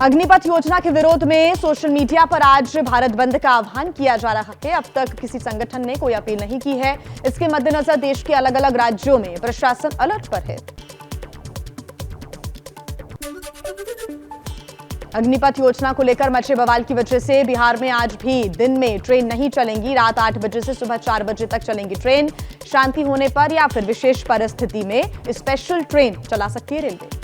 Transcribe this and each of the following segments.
अग्निपथ योजना के विरोध में सोशल मीडिया पर आज भारत बंद का आह्वान किया जा रहा है। अब तक किसी संगठन ने कोई अपील नहीं की है। इसके मद्देनजर देश के अलग अलग राज्यों में प्रशासन अलर्ट पर है। अग्निपथ योजना को लेकर मचे बवाल की वजह से बिहार में आज भी दिन में ट्रेन नहीं चलेंगी। रात 8 बजे से सुबह 4 बजे तक चलेंगी ट्रेन। शांति होने पर या फिर विशेष परिस्थिति में स्पेशल ट्रेन चला सकती है रेलवे।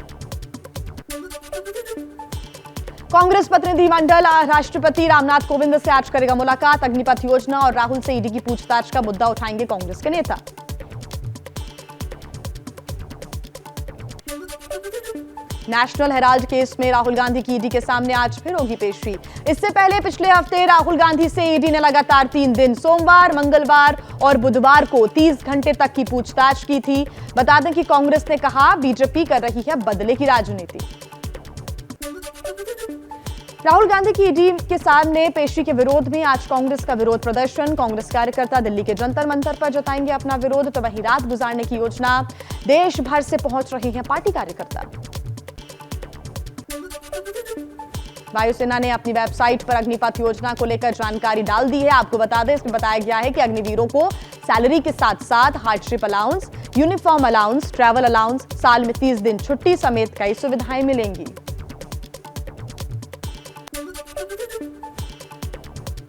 कांग्रेस प्रतिनिधिमंडल राष्ट्रपति रामनाथ कोविंद से आज करेगा मुलाकात। अग्निपथ योजना और राहुल से ईडी की पूछताछ का मुद्दा उठाएंगे कांग्रेस के नेता। नेशनल हेराल्ड केस में राहुल गांधी की ईडी के सामने आज फिर होगी पेशी। इससे पहले पिछले हफ्ते राहुल गांधी से ईडी ने लगातार 3 दिन सोमवार, मंगलवार और बुधवार को 30 घंटे तक की पूछताछ की थी। बता दें कि कांग्रेस ने कहा बीजेपी कर रही है बदले की राजनीति। राहुल गांधी की ईडी के सामने पेशी के विरोध में आज कांग्रेस का विरोध प्रदर्शन। कांग्रेस कार्यकर्ता दिल्ली के जंतर मंतर पर जताएंगे अपना विरोध, तो वहीं रात गुजारने की योजना देश भर से पहुंच रही है पार्टी कार्यकर्ता। वायुसेना ने अपनी वेबसाइट पर अग्निपथ योजना को लेकर जानकारी डाल दी है। आपको बता दें, इसमें बताया गया है कि अग्निवीरों को सैलरी के साथ साथ hardship allowance, uniform allowance, travel allowance, साल में 30 दिन छुट्टी समेत कई सुविधाएं मिलेंगी।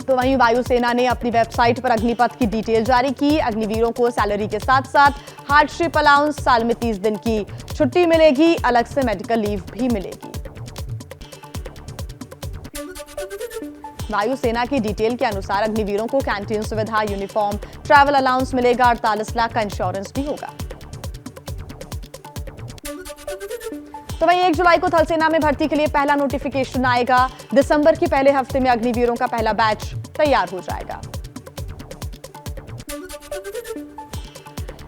तो वहीं वायुसेना ने अपनी वेबसाइट पर अग्निपथ की डिटेल जारी की। अग्निवीरों को सैलरी के साथ साथ हार्डशिप अलाउंस, साल में 30 दिन की छुट्टी मिलेगी, अलग से मेडिकल लीव भी मिलेगी। वायुसेना की डिटेल के अनुसार अग्निवीरों को कैंटीन सुविधा, यूनिफॉर्म, ट्रैवल अलाउंस मिलेगा। 48 लाख का इंश्योरेंस भी होगा। तो वहीं 1 जुलाई को थल सेना में भर्ती के लिए पहला नोटिफिकेशन आएगा। दिसंबर के पहले हफ्ते में अग्निवीरों का पहला बैच तैयार हो जाएगा।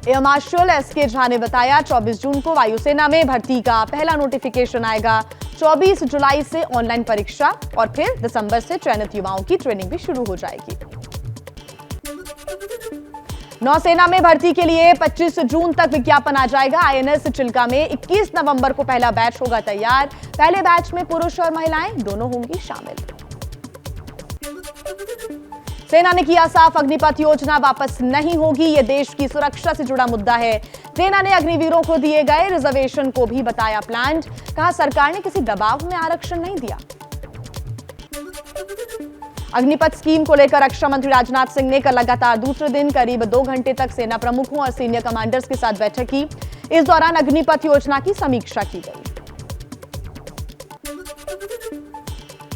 एयर मार्शल एसके झा ने बताया 24 जून को वायुसेना में भर्ती का पहला नोटिफिकेशन आएगा। 24 जुलाई से ऑनलाइन परीक्षा और फिर दिसंबर से चयनित युवाओं की ट्रेनिंग भी शुरू हो जाएगी। नौसेना में भर्ती के लिए 25 जून तक विज्ञापन आ जाएगा। आईएनएस चिल्का में 21 नवंबर को पहला बैच होगा तैयार। पहले बैच में पुरुष और महिलाएं दोनों होंगी शामिल। सेना ने किया साफ, अग्निपथ योजना वापस नहीं होगी। यह देश की सुरक्षा से जुड़ा मुद्दा है। सेना ने अग्निवीरों को दिए गए रिजर्वेशन को भी बताया प्लान्ड। कहा सरकार ने किसी दबाव में आरक्षण नहीं दिया। अग्निपथ स्कीम को लेकर रक्षा मंत्री राजनाथ सिंह ने कल लगातार दूसरे दिन करीब 2 घंटे तक सेना प्रमुखों और सीनियर कमांडर्स के साथ बैठक की। इस दौरान अग्निपथ योजना की समीक्षा की गई।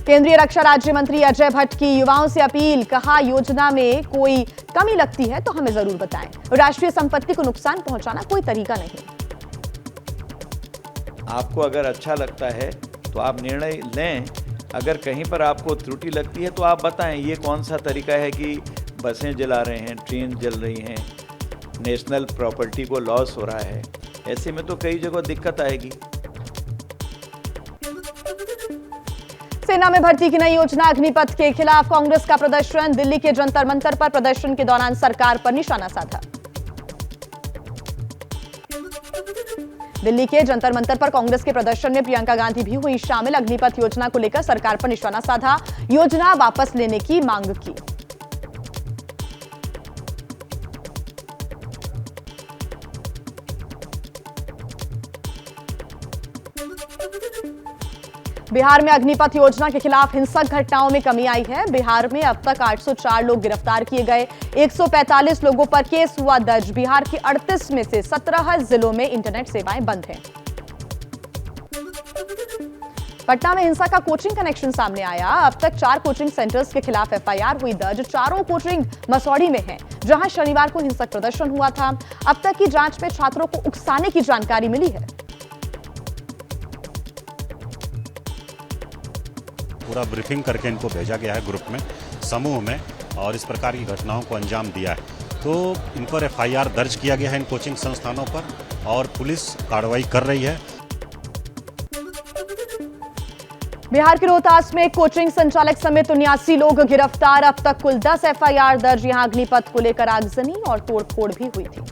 केंद्रीय रक्षा राज्य मंत्री अजय भट्ट की युवाओं से अपील। कहा योजना में कोई कमी लगती है तो हमें जरूर बताएं। राष्ट्रीय संपत्ति को नुकसान पहुंचाना कोई तरीका नहीं। आपको अगर अच्छा लगता है तो आप निर्णय लें। अगर कहीं पर आपको त्रुटि लगती है तो आप बताएं। ये कौन सा तरीका है कि बसें जला रहे हैं, ट्रेन जल रही हैं, नेशनल प्रॉपर्टी को लॉस हो रहा है। ऐसे में तो कई जगह दिक्कत आएगी। सेना में भर्ती की नई योजना अग्निपथ के खिलाफ कांग्रेस का प्रदर्शन। दिल्ली के जंतर मंतर पर प्रदर्शन के दौरान सरकार पर निशाना साधा। दिल्ली के जंतर मंतर पर कांग्रेस के प्रदर्शन में प्रियंका गांधी भी हुई शामिल। अग्निपथ योजना को लेकर सरकार पर निशाना साधा, योजना वापस लेने की मांग की। बिहार में अग्निपथ योजना के खिलाफ हिंसक घटनाओं में कमी आई है। बिहार में अब तक 804 लोग गिरफ्तार किए गए, 145 लोगों पर केस हुआ दर्ज। बिहार के 38 में से 17 जिलों में इंटरनेट सेवाएं बंद हैं। पटना में हिंसा का कोचिंग कनेक्शन सामने आया। अब तक 4 कोचिंग सेंटर्स के खिलाफ एफआईआर हुई दर्ज। चारों कोचिंग मसौढ़ी में हैं, जहां शनिवार को हिंसक प्रदर्शन हुआ था। अब तक की जांच में छात्रों को उकसाने की जानकारी मिली है। पूरा ब्रीफिंग करके इनको भेजा गया है ग्रुप में, समूह में, और इस प्रकार की घटनाओं को अंजाम दिया है। तो इन पर एफआईआर दर्ज किया गया है इन कोचिंग संस्थानों पर, और पुलिस कार्रवाई कर रही है। बिहार के रोहतास में कोचिंग संचालक समेत 79 लोग गिरफ्तार। अब तक कुल 10 एफआईआर दर्ज। यहां अग्निपथ को लेकर आगजनी और तोड़फोड़ भी हुई थी।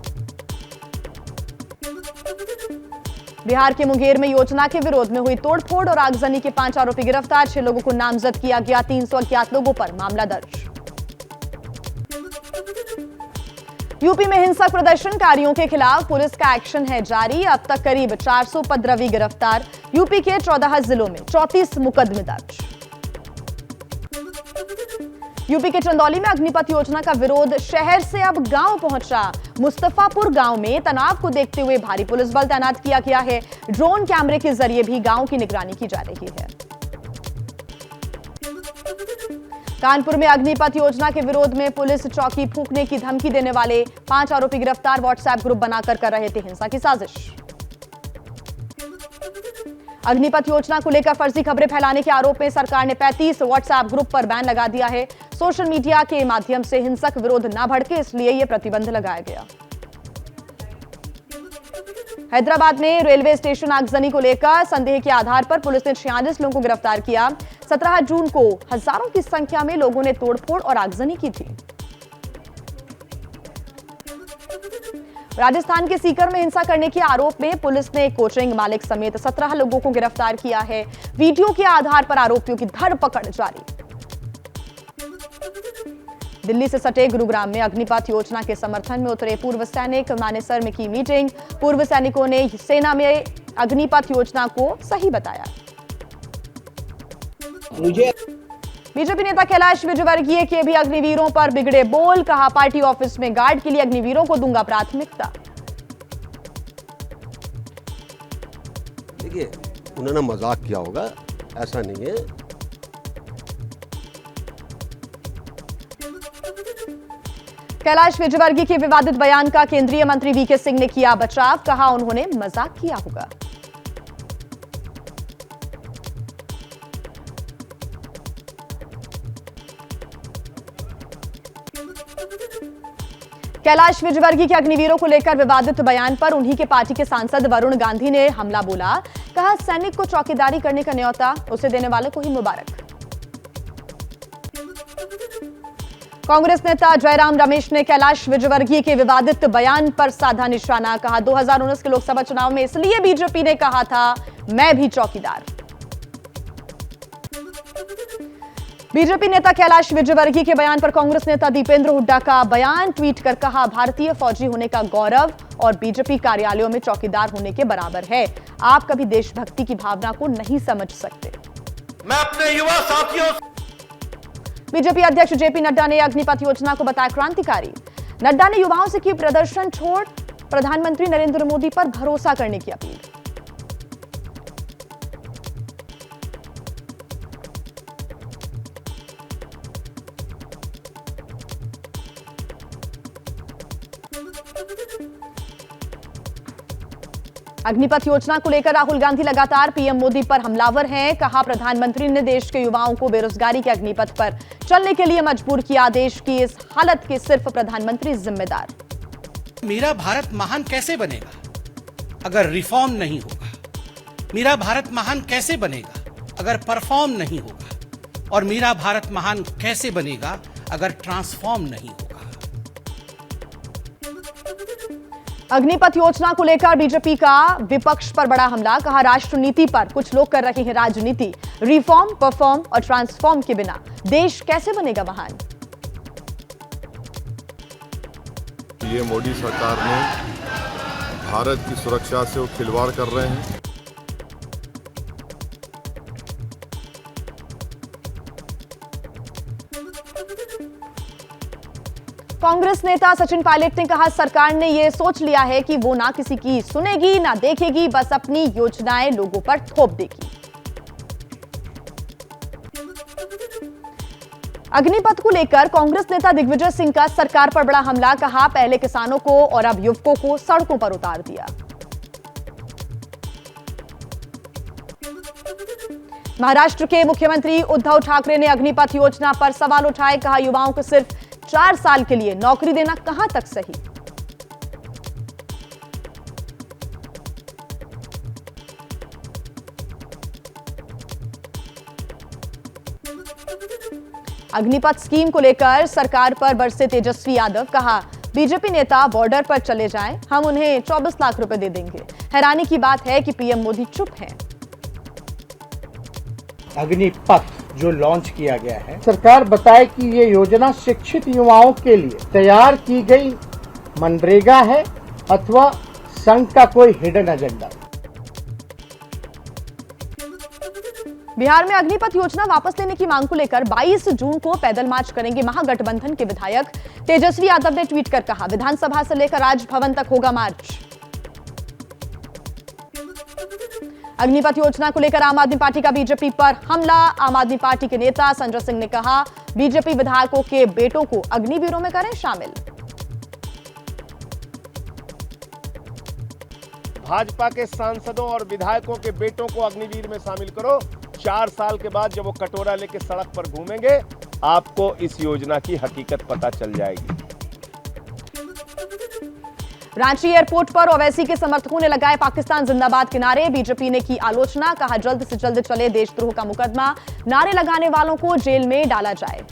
बिहार के मुंगेर में योजना के विरोध में हुई तोड़फोड़ और आगजनी के 5 आरोपी गिरफ्तार, 6 लोगों को नामजद किया गया, 300 अज्ञात लोगों पर मामला दर्ज। यूपी में हिंसक प्रदर्शनकारियों के खिलाफ पुलिस का एक्शन है जारी, अब तक करीब 400 उपद्रवी गिरफ्तार, यूपी के 14 जिलों में 34 मुकदमे दर्ज। यूपी के चंदौली में अग्निपथ योजना का विरोध शहर से अब गांव पहुंचा। मुस्तफापुर गांव में तनाव को देखते हुए भारी पुलिस बल तैनात किया गया है, ड्रोन कैमरे के जरिए भी गांव की निगरानी की जा रही है। कानपुर में अग्निपथ योजना के विरोध में पुलिस चौकी फूंकने की धमकी देने वाले 5 आरोपी गिरफ्तार, व्हाट्सएप ग्रुप बनाकर कर रहे थे हिंसा की साजिश। अग्निपथ योजना को लेकर फर्जी खबरें फैलाने के आरोप में सरकार ने 35 व्हाट्सएप ग्रुप पर बैन लगा दिया है। सोशल मीडिया के माध्यम से हिंसक विरोध न भड़के, इसलिए यह प्रतिबंध लगाया गया। हैदराबाद में रेलवे स्टेशन आगजनी को लेकर संदेह के आधार पर पुलिस ने 46 लोगों को गिरफ्तार किया। 17 जून को हजारों की संख्या में लोगों ने तोड़फोड़ और आगजनी की थी। राजस्थान के सीकर में हिंसा करने के आरोप में पुलिस ने कोचिंग मालिक समेत 17 लोगों को गिरफ्तार किया है। वीडियो के आधार पर आरोपियों की धरपकड़ जारी। दिल्ली से सटे गुरुग्राम में अग्निपथ योजना के समर्थन में उतरे पूर्व सैनिक, मानेसर में की मीटिंग। पूर्व सैनिकों ने सेना में अग्निपथ योजना को सही बताया। बीजेपी नेता कैलाश विजयवर्गीय के भी अग्निवीरों पर बिगड़े बोल, कहा पार्टी ऑफिस में गार्ड के लिए अग्निवीरों को दूंगा प्राथमिकता। देखिए, उन्होंने मजाक किया होगा, ऐसा नहीं है। कैलाश विजयवर्गीय के विवादित बयान का केंद्रीय मंत्री वीके सिंह ने किया बचाव, कहा उन्होंने मजाक किया होगा। कैलाश विजयवर्गीय के अग्निवीरों को लेकर विवादित बयान पर उन्हीं के पार्टी के सांसद वरुण गांधी ने हमला बोला, कहा सैनिक को चौकीदारी करने का न्योता उसे देने वाले को ही मुबारक। कांग्रेस नेता जयराम रमेश ने कैलाश विजयवर्गीय के विवादित बयान पर साधा निशाना, कहा 2019 के लोकसभा चुनाव में इसलिए बीजेपी ने कहा था मैं भी चौकीदार। बीजेपी नेता कैलाश विजयवर्गीय के बयान पर कांग्रेस नेता दीपेंद्र हुड्डा का बयान, ट्वीट कर कहा भारतीय फौजी होने का गौरव और बीजेपी कार्यालयों में चौकीदार होने के बराबर है। आप कभी देशभक्ति की भावना को नहीं समझ सकते। मैं अपने युवा साथियों बीजेपी अध्यक्ष जेपी नड्डा ने अग्निपथ योजना को बताया क्रांतिकारी। नड्डा ने युवाओं से की प्रदर्शन छोड़ प्रधानमंत्री नरेंद्र मोदी पर भरोसा करने की अपील। अग्निपथ योजना को लेकर राहुल गांधी लगातार पीएम मोदी पर हमलावर हैं, कहा प्रधानमंत्री ने देश के युवाओं को बेरोजगारी के अग्निपथ पर चलने के लिए मजबूर किया। देश की इस हालत के सिर्फ प्रधानमंत्री जिम्मेदार। मेरा भारत महान कैसे बनेगा अगर रिफॉर्म नहीं होगा? मेरा भारत महान कैसे बनेगा अगर परफॉर्म नहीं होगा? और मेरा भारत महान कैसे बनेगा अगर ट्रांसफॉर्म नहीं होगा? अग्निपथ योजना को लेकर बीजेपी का विपक्ष पर बड़ा हमला, कहा राष्ट्र नीति पर कुछ लोग कर रहे हैं राजनीति। रिफॉर्म, परफॉर्म और ट्रांसफॉर्म के बिना देश कैसे बनेगा महान? ये मोदी सरकार ने भारत की सुरक्षा से वो खिलवाड़ कर रहे हैं। कांग्रेस नेता सचिन पायलट ने कहा सरकार ने यह सोच लिया है कि वो ना किसी की सुनेगी ना देखेगी, बस अपनी योजनाएं लोगों पर थोप देगी। अग्निपथ को लेकर कांग्रेस नेता दिग्विजय सिंह का सरकार पर बड़ा हमला, कहा पहले किसानों को और अब युवकों को सड़कों पर उतार दिया। महाराष्ट्र के मुख्यमंत्री उद्धव ठाकरे ने अग्निपथ योजना पर सवाल उठाए, कहा युवाओं को सिर्फ 4 साल के लिए नौकरी देना कहां तक सही? अग्निपथ स्कीम को लेकर सरकार पर बरसे तेजस्वी यादव, कहा बीजेपी नेता बॉर्डर पर चले जाएं, हम उन्हें 24 लाख रुपए दे देंगे। हैरानी की बात है कि पीएम मोदी चुप हैं। अग्निपथ जो लॉन्च किया गया है, सरकार बताए कि ये योजना शिक्षित युवाओं के लिए तैयार की गई मनरेगा है अथवा संघ का कोई हिडन एजेंडा। बिहार में अग्निपथ योजना वापस लेने की मांग को लेकर 22 जून को पैदल मार्च करेंगे महागठबंधन के विधायक। तेजस्वी यादव ने ट्वीट कर कहा, विधानसभा से लेकर राजभवन तक होगा मार्च। अग्निपथ योजना को लेकर आम आदमी पार्टी का बीजेपी पर हमला। आम आदमी पार्टी के नेता संजय सिंह ने कहा, बीजेपी विधायकों के बेटों को अग्निवीरों में करें शामिल। भाजपा के सांसदों और विधायकों के बेटों को अग्निवीर में शामिल करो। 4 साल के बाद जब वो कटोरा लेके सड़क पर घूमेंगे, आपको इस योजना की हकीकत पता चल जाएगी। रांची एयरपोर्ट पर ओवैसी के समर्थकों ने लगाए पाकिस्तान जिंदाबाद के नारे। बीजेपी ने की आलोचना, कहा जल्द से जल्द चले देशद्रोह का मुकदमा, नारे लगाने वालों को जेल में डाला जाए।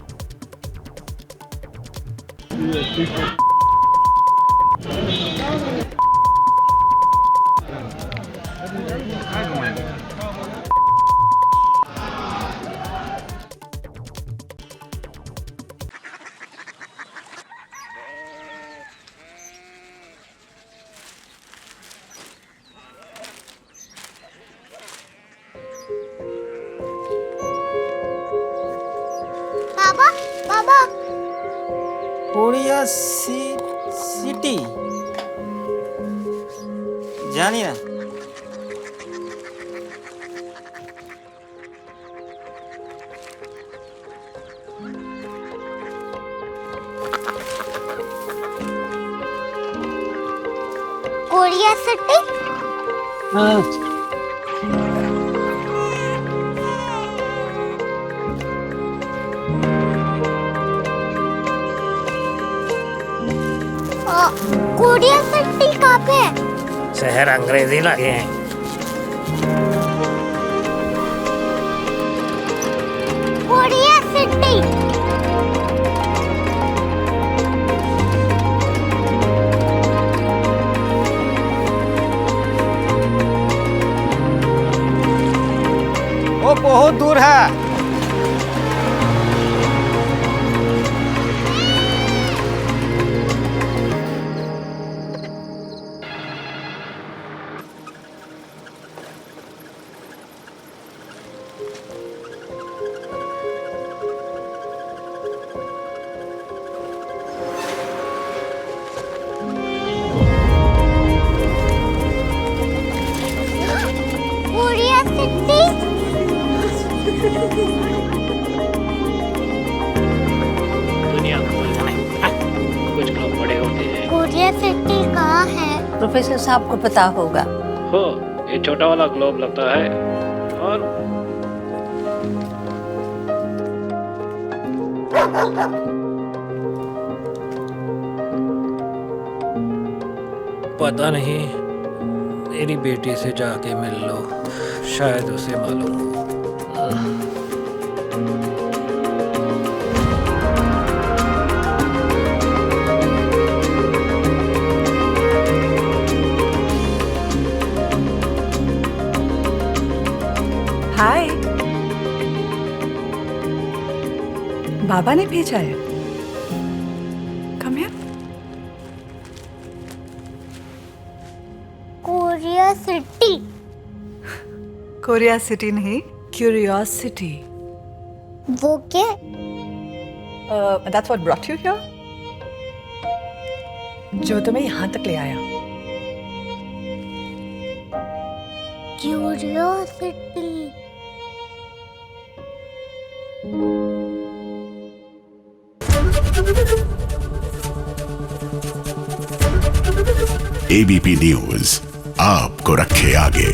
बाबा कोरिया सिटी जानिए ना। कोरिया सिटी कोरिया सिटी कहाँ पे है? शहर अंग्रेजी लगे हैं। कोरिया सिटी वो बहुत दूर है। कोरिया सिटी दुनिया कुछ लोग बड़े होते हैं। कोरिया सिटी कहाँ है? प्रोफेसर साहब को पता होगा। हो ये छोटा वाला ग्लोब लगता है और पता नहीं, मेरी बेटी से जाके मिल लो, शायद उसे मालूम हो। हाय, बाबा ने भेजा है। Come here. Korea city Korea city नहीं, क्यूरियोसिटी। वो क्या? That's what brought you here? जो तुम्हें यहाँ तक ले आया। क्यूरियोसिटी एबीपी न्यूज आपको रखे आगे।